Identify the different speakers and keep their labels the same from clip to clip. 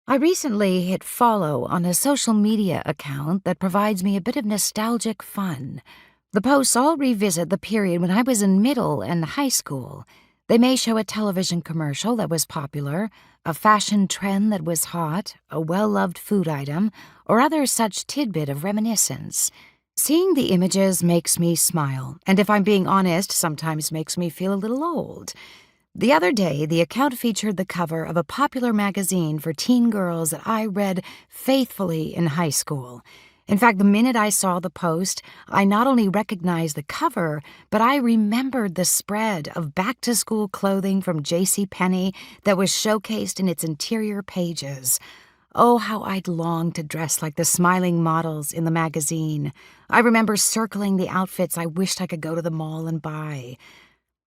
Speaker 1: I recently hit follow on a social media account that provides me a bit of nostalgic fun. The posts all revisit the period when I was in middle and high school. They may show a television commercial that was popular, a fashion trend that was hot, a well-loved food item, or other such tidbit of reminiscence. Seeing the images makes me smile, and if I'm being honest, sometimes makes me feel a little old. The other day, the account featured the cover of a popular magazine for teen girls that I read faithfully in high school. In fact, the minute I saw the post, I not only recognized the cover, but I remembered the spread of back-to-school clothing from JCPenney that was showcased in its interior pages. Oh, how I'd long to dress like the smiling models in the magazine. I remember circling the outfits I wished I could go to the mall and buy.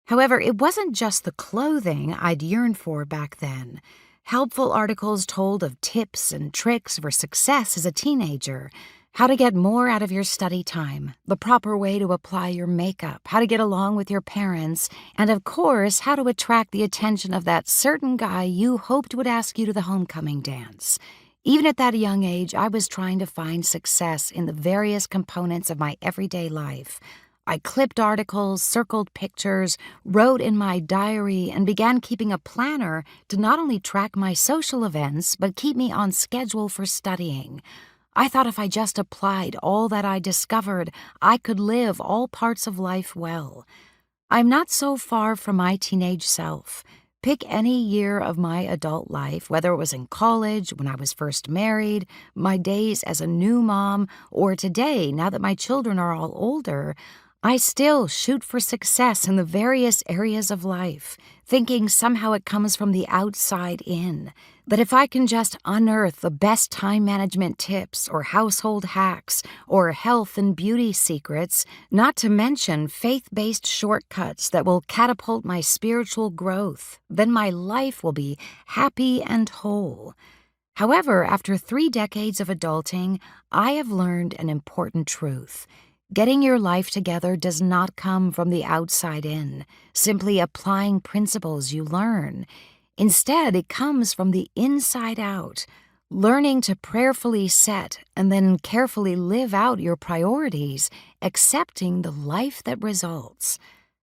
Speaker 1: However, it wasn't just the clothing I'd yearned for back then. Helpful articles told of tips and tricks for success as a teenager, how to get more out of your study time, the proper way to apply your makeup, how to get along with your parents, and of course, how to attract the attention of that certain guy you hoped would ask you to the homecoming dance. Even at that young age, I was trying to find success in the various components of my everyday life. I clipped articles, circled pictures, wrote in my diary, and began keeping a planner to not only track my social events, but keep me on schedule for studying. I thought if I just applied all that I discovered, I could live all parts of life well. I'm not so far from my teenage self. Pick any year of my adult life, whether it was in college, when I was first married, my days as a new mom, or today, now that my children are all older, I still shoot for success in the various areas of life, thinking somehow it comes from the outside in. That if I can just unearth the best time management tips or household hacks or health and beauty secrets, not to mention faith-based shortcuts that will catapult my spiritual growth, then my life will be happy and whole. However, after 3 decades of adulting, I have learned an important truth. Getting your life together does not come from the outside in, simply applying principles you learn. Instead, it comes from the inside out, learning to prayerfully set and then carefully live out your priorities, accepting the life that results.